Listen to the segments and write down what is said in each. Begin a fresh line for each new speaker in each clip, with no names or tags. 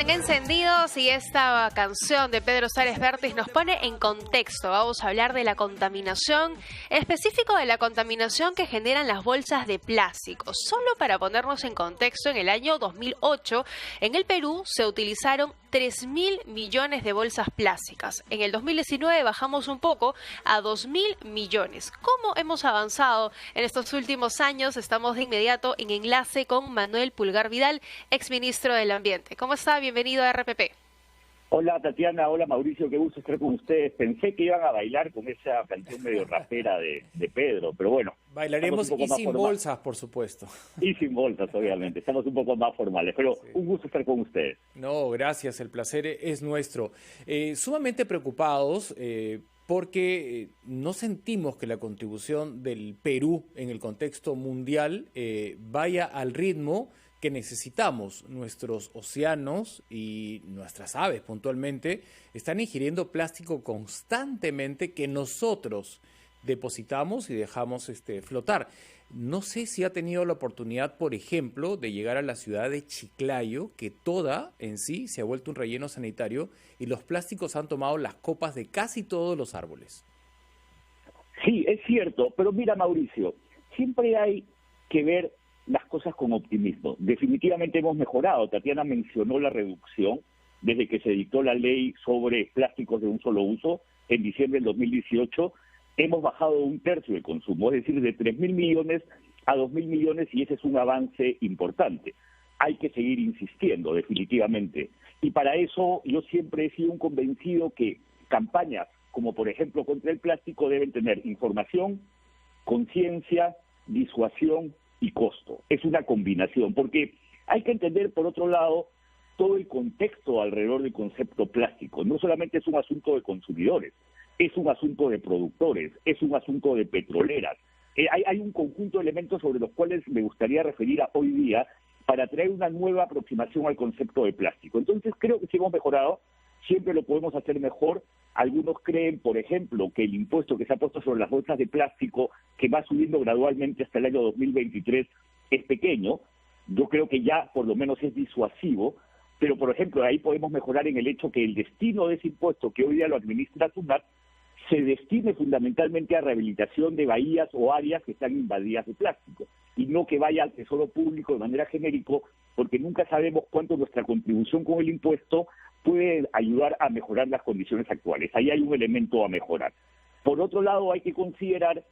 Bien encendidos y esta canción de Pedro Suárez Vértiz nos pone en contexto. Vamos a hablar de la contaminación, en específico de la contaminación que generan las bolsas de plástico. Solo para ponernos en contexto, en el año 2008 en el Perú se utilizaron 3.000 millones de bolsas plásticas. En el 2019 bajamos un poco a 2.000 millones. ¿Cómo hemos avanzado en estos últimos años? Estamos de inmediato en enlace con Manuel Pulgar Vidal, exministro del Ambiente. ¿Cómo está? Bienvenido a RPP.
Hola Tatiana, hola Mauricio, qué gusto estar con ustedes. Pensé que iban a bailar con esa canción medio rapera de Pedro, pero bueno.
Bailaremos y sin bolsas, por supuesto.
Y sin bolsas, obviamente. Estamos un poco más formales, pero sí. Un gusto estar con ustedes.
No, gracias, el placer es nuestro. Sumamente preocupados porque no sentimos que la contribución del Perú en el contexto mundial vaya al ritmo que necesitamos. Nuestros océanos y nuestras aves puntualmente están ingiriendo plástico constantemente que nosotros depositamos y dejamos flotar. No sé si ha tenido la oportunidad, por ejemplo, de llegar a la ciudad de Chiclayo, que toda en sí se ha vuelto un relleno sanitario y los plásticos han tomado las copas de casi todos los árboles.
Sí, es cierto, pero mira Mauricio, siempre hay que ver las cosas con optimismo. Definitivamente hemos mejorado. Tatiana mencionó la reducción desde que se dictó la ley sobre plásticos de un solo uso en diciembre del 2018. Hemos bajado un tercio el consumo, es decir, de 3.000 millones a 2.000 millones, y ese es un avance importante. Hay que seguir insistiendo, definitivamente. Y para eso yo siempre he sido un convencido que campañas como, por ejemplo, contra el plástico deben tener información, conciencia, disuasión y costo. Es una combinación, porque hay que entender, por otro lado, todo el contexto alrededor del concepto plástico. No solamente es un asunto de consumidores, es un asunto de productores, es un asunto de petroleras. Hay un conjunto de elementos sobre los cuales me gustaría referir a hoy día para traer una nueva aproximación al concepto de plástico. Entonces creo que sí hemos mejorado, siempre lo podemos hacer mejor. Algunos creen, por ejemplo, que el impuesto que se ha puesto sobre las bolsas de plástico, que va subiendo gradualmente hasta el año 2023, es pequeño. Yo creo que ya por lo menos es disuasivo, pero por ejemplo ahí podemos mejorar en el hecho que el destino de ese impuesto, que hoy día lo administra SUNAT, se destine fundamentalmente a rehabilitación de bahías o áreas que están invadidas de plástico, y no que vaya al tesoro público de manera genérico, porque nunca sabemos cuánto nuestra contribución con el impuesto puede ayudar a mejorar las condiciones actuales. Ahí hay un elemento a mejorar. Por otro lado, hay que considerar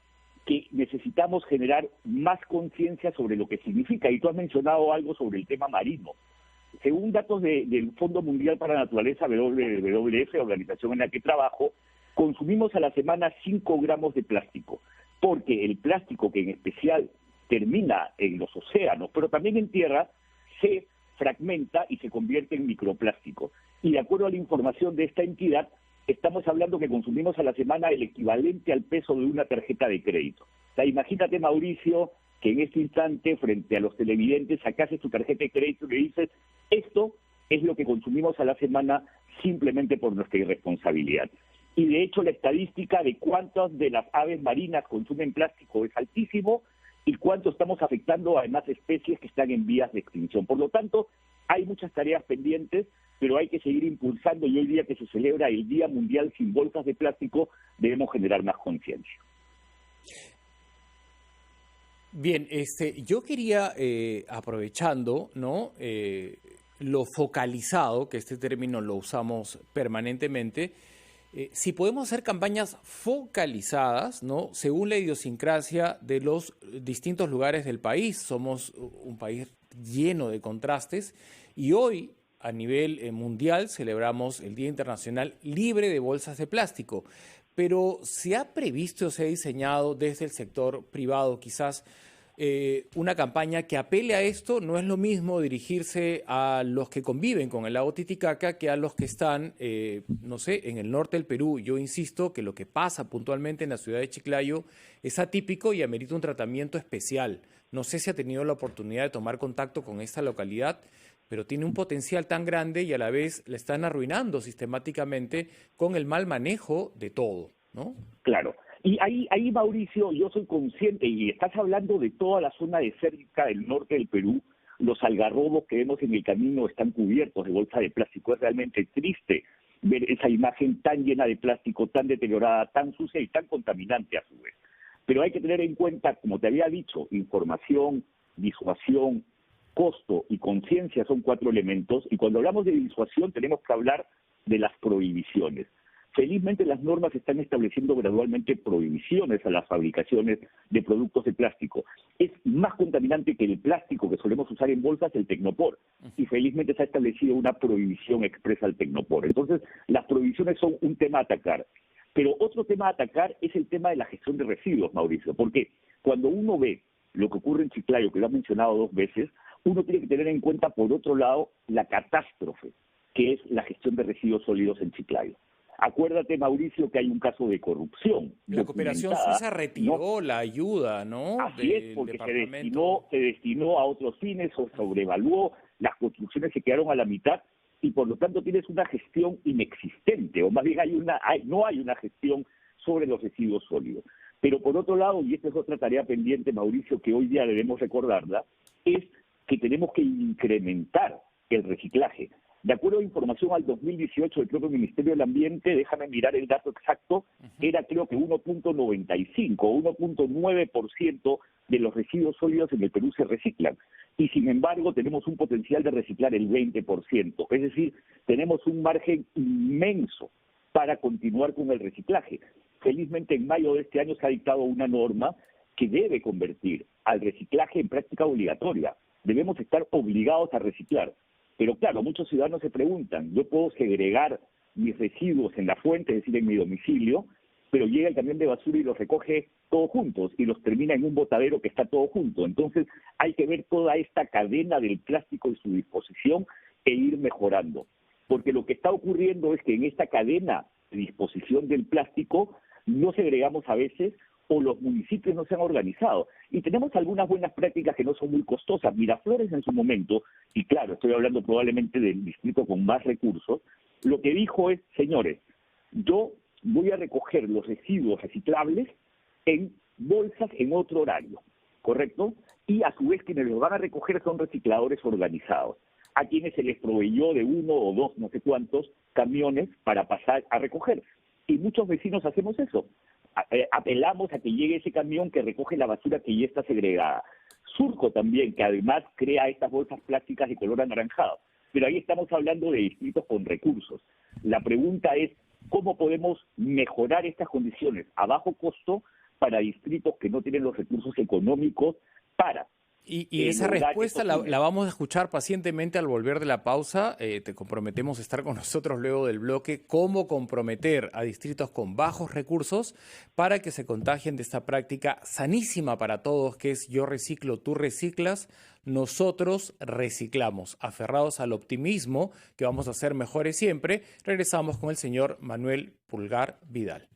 que necesitamos generar más conciencia sobre lo que significa, y tú has mencionado algo sobre el tema marino. Según datos del Fondo Mundial para la Naturaleza, WWF, organización en la que trabajo, consumimos a la semana 5 gramos de plástico, porque el plástico, que en especial termina en los océanos, pero también en tierra, se fragmenta y se convierte en microplástico. Y de acuerdo a la información de esta entidad, estamos hablando que consumimos a la semana el equivalente al peso de una tarjeta de crédito. O sea, imagínate, Mauricio, que en este instante, frente a los televidentes, sacases tu tarjeta de crédito y le dices, esto es lo que consumimos a la semana simplemente por nuestra irresponsabilidad. Y de hecho la estadística de cuántas de las aves marinas consumen plástico es altísimo, y cuánto estamos afectando a demás especies que están en vías de extinción. Por lo tanto, hay muchas tareas pendientes, pero hay que seguir impulsando, y hoy día que se celebra el Día Mundial sin Bolsas de Plástico, debemos generar más conciencia.
Bien, yo quería, aprovechando, ¿no?, lo focalizado, que este término lo usamos permanentemente, si podemos hacer campañas focalizadas, ¿no?, según la idiosincrasia de los distintos lugares del país. Somos un país lleno de contrastes, y hoy a nivel mundial celebramos el Día Internacional Libre de Bolsas de Plástico. Pero ¿se ha previsto o se ha diseñado desde el sector privado quizás una campaña que apele a esto? No es lo mismo dirigirse a los que conviven con el lago Titicaca que a los que están, no sé, en el norte del Perú. Yo insisto que lo que pasa puntualmente en la ciudad de Chiclayo es atípico y amerita un tratamiento especial. No sé si ha tenido la oportunidad de tomar contacto con esta localidad, pero tiene un potencial tan grande y a la vez la están arruinando sistemáticamente con el mal manejo de todo, ¿no?
Claro. Y ahí, Mauricio, yo soy consciente, y estás hablando de toda la zona desértica del norte del Perú, los algarrobos que vemos en el camino están cubiertos de bolsa de plástico. Es realmente triste ver esa imagen tan llena de plástico, tan deteriorada, tan sucia y tan contaminante a su vez. Pero hay que tener en cuenta, como te había dicho, información, disuasión, costo y conciencia son 4 elementos, y cuando hablamos de disuasión tenemos que hablar de las prohibiciones. Felizmente las normas están estableciendo gradualmente prohibiciones a las fabricaciones de productos de plástico. Es más contaminante que el plástico que solemos usar en bolsas el tecnopor, y felizmente se ha establecido una prohibición expresa al tecnopor. Entonces, las prohibiciones son un tema a atacar. Pero otro tema a atacar es el tema de la gestión de residuos, Mauricio, porque cuando uno ve lo que ocurre en Chiclayo, que lo has mencionado 2 veces, uno tiene que tener en cuenta, por otro lado, la catástrofe que es la gestión de residuos sólidos en Chiclayo. Acuérdate, Mauricio, que hay un caso de corrupción.
La cooperación suiza retiró la ayuda, ¿no?
Así es, porque se destinó a otros fines o sobrevaluó, las construcciones se quedaron a la mitad y por lo tanto tienes una gestión inexistente, o más bien no hay una gestión sobre los residuos sólidos. Pero por otro lado, y esta es otra tarea pendiente, Mauricio, que hoy día debemos recordarla, es que tenemos que incrementar el reciclaje. De acuerdo a información al 2018 del propio Ministerio del Ambiente, déjame mirar el dato exacto, era creo que 1.95 o 1.9% de los residuos sólidos en el Perú se reciclan. Y sin embargo tenemos un potencial de reciclar el 20%. Es decir, tenemos un margen inmenso para continuar con el reciclaje. Felizmente en mayo de este año se ha dictado una norma que debe convertir al reciclaje en práctica obligatoria. Debemos estar obligados a reciclar. Pero claro, muchos ciudadanos se preguntan, yo puedo segregar mis residuos en la fuente, es decir, en mi domicilio, pero llega el camión de basura y los recoge todos juntos y los termina en un botadero que está todo junto. Entonces hay que ver toda esta cadena del plástico y su disposición e ir mejorando. Porque lo que está ocurriendo es que en esta cadena de disposición del plástico no segregamos a veces, o los municipios no se han organizado. Y tenemos algunas buenas prácticas que no son muy costosas. Miraflores en su momento, y claro, estoy hablando probablemente del distrito con más recursos, lo que dijo es, señores, yo voy a recoger los residuos reciclables en bolsas en otro horario, ¿correcto? Y a su vez quienes los van a recoger son recicladores organizados, a quienes se les proveyó de 1 o 2, no sé cuántos, camiones para pasar a recoger. Y muchos vecinos hacemos eso. Apelamos a que llegue ese camión que recoge la basura que ya está segregada. Surco también, que además crea estas bolsas plásticas de color anaranjado. Pero ahí estamos hablando de distritos con recursos. La pregunta es, ¿cómo podemos mejorar estas condiciones a bajo costo para distritos que no tienen los recursos económicos para...
Y esa respuesta la vamos a escuchar pacientemente al volver de la pausa. Te comprometemos a estar con nosotros luego del bloque. Cómo comprometer a distritos con bajos recursos para que se contagien de esta práctica sanísima para todos, que es yo reciclo, tú reciclas, nosotros reciclamos. Aferrados al optimismo que vamos a ser mejores siempre, regresamos con el señor Manuel Pulgar Vidal.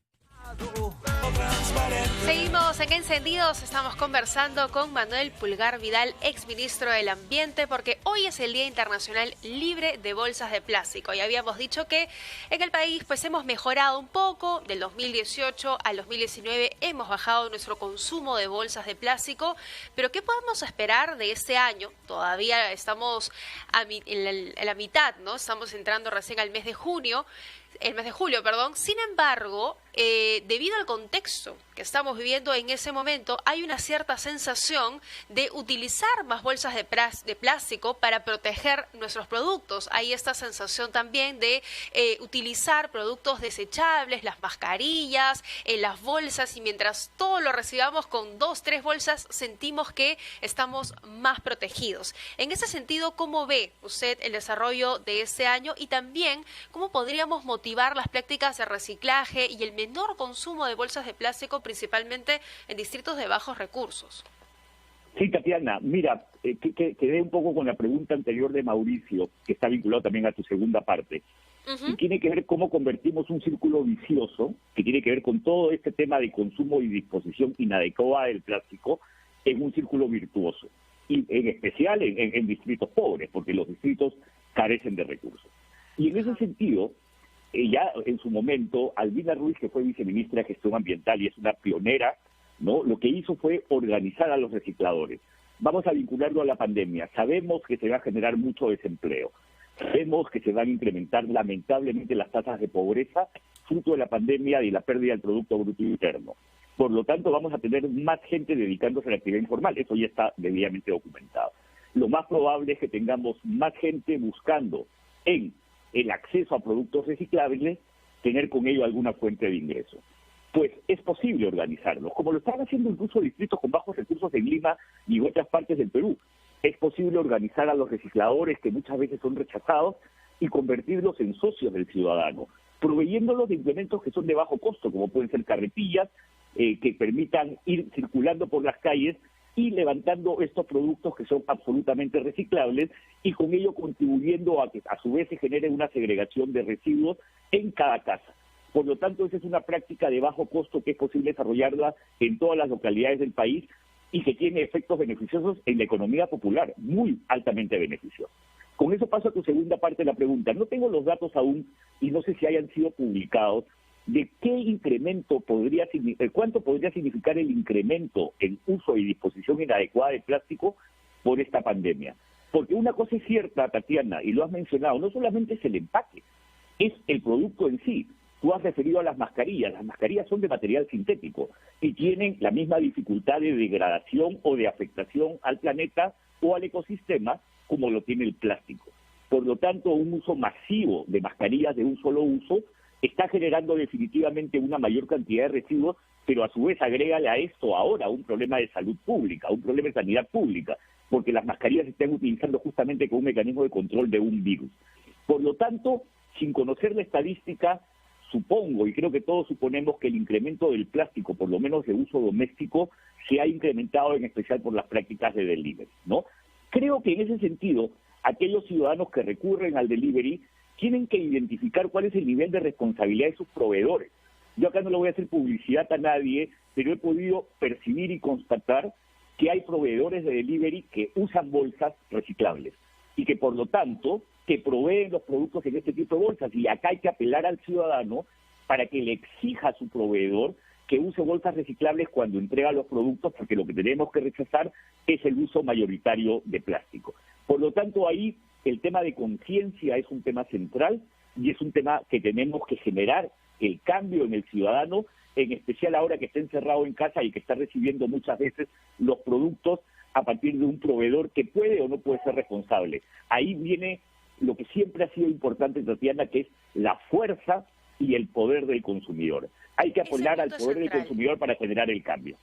Seguimos en Encendidos, estamos conversando con Manuel Pulgar Vidal, exministro del Ambiente, porque hoy es el Día Internacional Libre de Bolsas de Plástico. Y habíamos dicho que en el país pues hemos mejorado un poco, del 2018 al 2019 hemos bajado nuestro consumo de bolsas de plástico, pero ¿qué podemos esperar de este año? Todavía estamos en la mitad, ¿no? Estamos entrando recién al mes de julio. Sin embargo, debido al contexto que estamos viviendo en ese momento, hay una cierta sensación de utilizar más bolsas de plástico para proteger nuestros productos. Hay esta sensación también de utilizar productos desechables, las mascarillas, las bolsas, y mientras todo lo recibamos con 2, 3 bolsas, sentimos que estamos más protegidos. En ese sentido, ¿cómo ve usted el desarrollo de este año y también cómo podríamos motivar las prácticas de reciclaje y el menor consumo de bolsas de plástico, principalmente en distritos de bajos recursos?
Sí, Tatiana, mira, quedé un poco con la pregunta anterior de Mauricio, que está vinculado también a tu segunda parte. Y tiene que ver cómo convertimos un círculo vicioso, que tiene que ver con todo este tema de consumo y disposición inadecuada del plástico, en un círculo virtuoso. Y en especial en distritos pobres, porque los distritos carecen de recursos. Y en ese sentido, ya en su momento, Albina Ruiz, que fue viceministra de Gestión Ambiental y es una pionera, ¿no? Lo que hizo fue organizar a los recicladores. Vamos a vincularlo a la pandemia. Sabemos que se va a generar mucho desempleo. Sabemos que se van a incrementar lamentablemente las tasas de pobreza fruto de la pandemia y la pérdida del Producto Bruto Interno. Por lo tanto, vamos a tener más gente dedicándose a la actividad informal. Eso ya está debidamente documentado. Lo más probable es que tengamos más gente buscando en el acceso a productos reciclables, tener con ello alguna fuente de ingreso. Pues es posible organizarlo, como lo están haciendo incluso distritos con bajos recursos en Lima y otras partes del Perú. Es posible organizar a los recicladores que muchas veces son rechazados y convertirlos en socios del ciudadano, proveyéndolos de implementos que son de bajo costo, como pueden ser carretillas, que permitan ir circulando por las calles y levantando estos productos que son absolutamente reciclables y con ello contribuyendo a que a su vez se genere una segregación de residuos en cada casa. Por lo tanto, esa es una práctica de bajo costo que es posible desarrollarla en todas las localidades del país y que tiene efectos beneficiosos en la economía popular, muy altamente beneficiosos. Con eso paso a tu segunda parte de la pregunta. No tengo los datos aún y no sé si hayan sido publicados de qué incremento cuánto podría significar el incremento en uso y disposición inadecuada de plástico por esta pandemia. Porque una cosa es cierta, Tatiana, y lo has mencionado, no solamente es el empaque, es el producto en sí. Tú has referido a las mascarillas son de material sintético y tienen la misma dificultad de degradación o de afectación al planeta o al ecosistema como lo tiene el plástico. Por lo tanto, un uso masivo de mascarillas de un solo uso está generando definitivamente una mayor cantidad de residuos, pero a su vez agrégale a esto ahora un problema de salud pública, un problema de sanidad pública, porque las mascarillas se están utilizando justamente como un mecanismo de control de un virus. Por lo tanto, sin conocer la estadística, supongo, y creo que todos suponemos que el incremento del plástico, por lo menos de uso doméstico, se ha incrementado en especial por las prácticas de delivery, ¿no? Creo que en ese sentido, aquellos ciudadanos que recurren al delivery tienen que identificar cuál es el nivel de responsabilidad de sus proveedores. Yo acá no le voy a hacer publicidad a nadie, pero he podido percibir y constatar que hay proveedores de delivery que usan bolsas reciclables y que por lo tanto que proveen los productos en este tipo de bolsas. Y acá hay que apelar al ciudadano para que le exija a su proveedor que use bolsas reciclables cuando entrega los productos, porque lo que tenemos que rechazar es el uso mayoritario de plástico. Por lo tanto, ahí el tema de conciencia es un tema central y es un tema que tenemos que generar el cambio en el ciudadano, en especial ahora que está encerrado en casa y que está recibiendo muchas veces los productos a partir de un proveedor que puede o no puede ser responsable. Ahí viene lo que siempre ha sido importante, Tatiana, que es la fuerza y el poder del consumidor. Hay que apoyar al poder del consumidor para generar el cambio.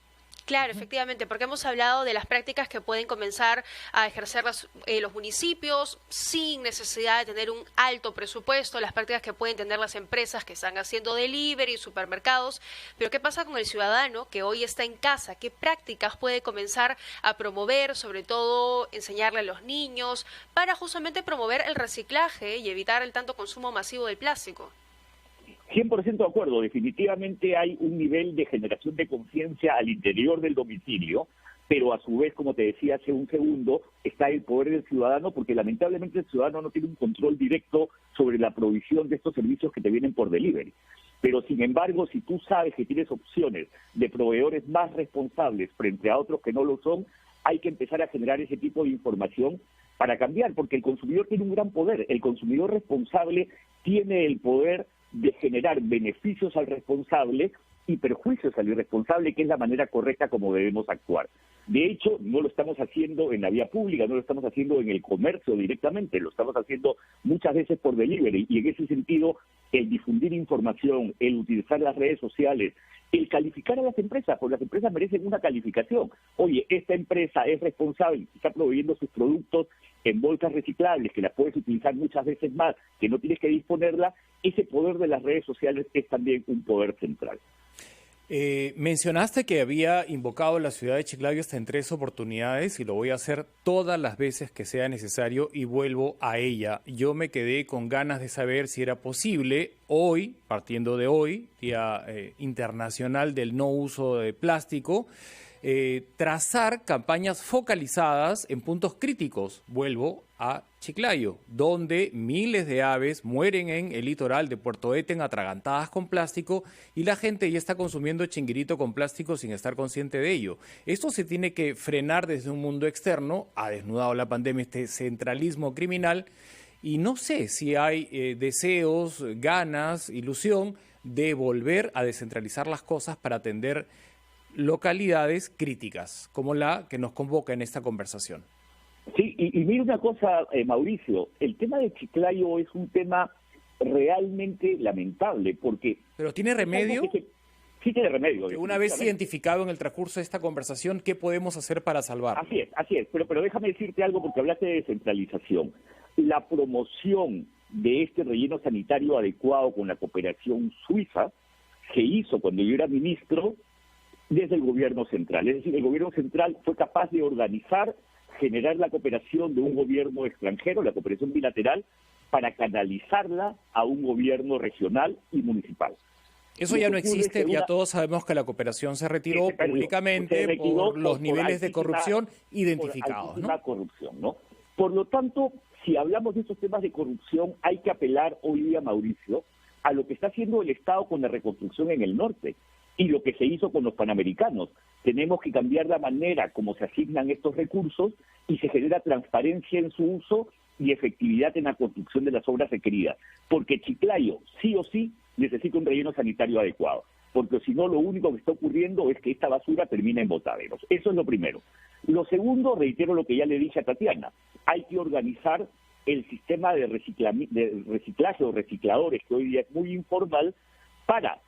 Claro, efectivamente, porque hemos hablado de las prácticas que pueden comenzar a ejercer los municipios sin necesidad de tener un alto presupuesto, las prácticas que pueden tener las empresas que están haciendo delivery, supermercados, pero ¿qué pasa con el ciudadano que hoy está en casa? ¿Qué prácticas puede comenzar a promover, sobre todo enseñarle a los niños, para justamente promover el reciclaje y evitar el tanto consumo masivo del plástico?
100% de acuerdo, definitivamente hay un nivel de generación de conciencia al interior del domicilio, pero a su vez, como te decía hace un segundo, está el poder del ciudadano, porque lamentablemente el ciudadano no tiene un control directo sobre la provisión de estos servicios que te vienen por delivery. Pero sin embargo, si tú sabes que tienes opciones de proveedores más responsables frente a otros que no lo son, hay que empezar a generar ese tipo de información para cambiar, porque el consumidor tiene un gran poder. El consumidor responsable tiene el poder de generar beneficios al responsable y perjuicios al irresponsable, que es la manera correcta como debemos actuar. De hecho, no lo estamos haciendo en la vía pública, no lo estamos haciendo en el comercio directamente, lo estamos haciendo muchas veces por delivery, y en ese sentido, el difundir información, el utilizar las redes sociales, el calificar a las empresas, porque las empresas merecen una calificación. Oye, esta empresa es responsable, está proveyendo sus productos en bolsas reciclables, que las puedes utilizar muchas veces más, que no tienes que disponerla. Ese poder de las redes sociales es también un poder central.
Mencionaste que había invocado la ciudad de Chiclayo hasta en 3 oportunidades y lo voy a hacer todas las veces que sea necesario y vuelvo a ella. Yo me quedé con ganas de saber si era posible hoy, partiendo de hoy, Día Internacional del No Uso de Plástico, trazar campañas focalizadas en puntos críticos. Vuelvo a Chiclayo, donde miles de aves mueren en el litoral de Puerto Eten atragantadas con plástico y la gente ya está consumiendo chinguirito con plástico sin estar consciente de ello. Esto se tiene que frenar desde un mundo externo. Ha desnudado la pandemia este centralismo criminal y no sé si hay deseos, ganas, ilusión de volver a descentralizar las cosas para atender localidades críticas, como la que nos convoca en esta conversación.
Sí, y mira una cosa, Mauricio, el tema de Chiclayo es un tema realmente lamentable, porque...
¿Pero tiene remedio?
Sí tiene remedio.
Una vez identificado en el transcurso de esta conversación, ¿qué podemos hacer para salvarlo?
Así es, pero déjame decirte algo porque hablaste de descentralización. La promoción de este relleno sanitario adecuado con la cooperación suiza se hizo cuando yo era ministro desde el gobierno central. Es decir, el gobierno central fue capaz de organizar, generar la cooperación de un gobierno extranjero, la cooperación bilateral, para canalizarla a un gobierno regional y municipal.
Eso ya no existe, ya todos sabemos que la cooperación se retiró públicamente por los niveles de corrupción identificados, ¿no?
Corrupción, ¿no? Por lo tanto, si hablamos de estos temas de corrupción, hay que apelar hoy día, Mauricio, a lo que está haciendo el Estado con la reconstrucción en el norte y lo que se hizo con los panamericanos. Tenemos que cambiar la manera como se asignan estos recursos y se genera transparencia en su uso y efectividad en la construcción de las obras requeridas. Porque Chiclayo, sí o sí, necesita un relleno sanitario adecuado. Porque si no, lo único que está ocurriendo es que esta basura termina en botaderos. Eso es lo primero. Lo segundo, reitero lo que ya le dije a Tatiana, hay que organizar el sistema de reciclaje o recicladores, que hoy día es muy informal, para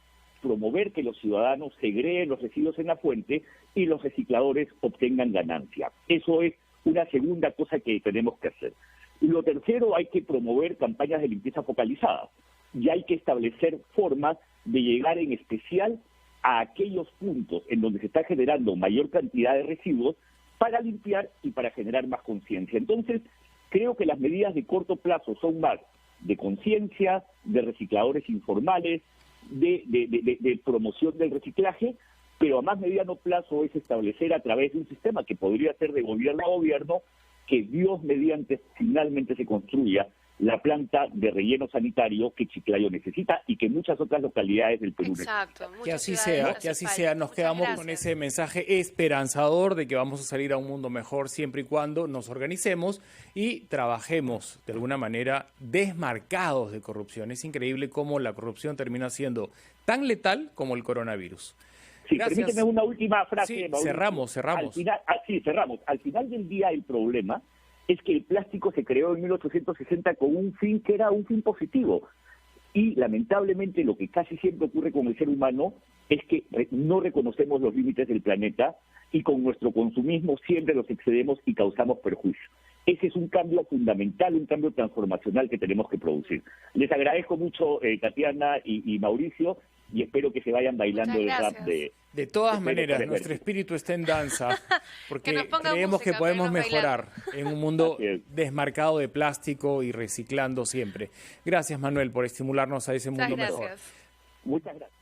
promover que los ciudadanos segreen los residuos en la fuente y los recicladores obtengan ganancia. Eso es una segunda cosa que tenemos que hacer. Y lo tercero, hay que promover campañas de limpieza focalizadas y hay que establecer formas de llegar en especial a aquellos puntos en donde se está generando mayor cantidad de residuos para limpiar y para generar más conciencia. Entonces, creo que las medidas de corto plazo son más de conciencia, de recicladores informales, de promoción del reciclaje, pero a más mediano plazo es establecer a través de un sistema que podría ser de gobierno a gobierno, que Dios mediante finalmente se construya la planta de relleno sanitario que Chiclayo necesita y que muchas otras localidades del Perú necesitan.
Exacto.
Que así sea, Nos quedamos con ese mensaje esperanzador de que vamos a salir a un mundo mejor siempre y cuando nos organicemos y trabajemos de alguna manera desmarcados de corrupción. Es increíble cómo la corrupción termina siendo tan letal como el coronavirus.
Sí,
Gracias.
permíteme una última frase.
Sí,
Mauricio.
cerramos.
Cerramos. Al final del día el problema es que el plástico se creó en 1860 con un fin que era un fin positivo. Y lamentablemente lo que casi siempre ocurre con el ser humano es que no reconocemos los límites del planeta y con nuestro consumismo siempre los excedemos y causamos perjuicio. Ese es un cambio fundamental, un cambio transformacional que tenemos que producir. Les agradezco mucho, Tatiana y Mauricio, y espero que se vayan bailando el rap de...
De todas maneras, nuestro espíritu está en danza, porque creemos
música,
que podemos mejorar en un mundo desmarcado de plástico y reciclando siempre. Gracias, Manuel, por estimularnos a ese mundo mejor.
Muchas gracias.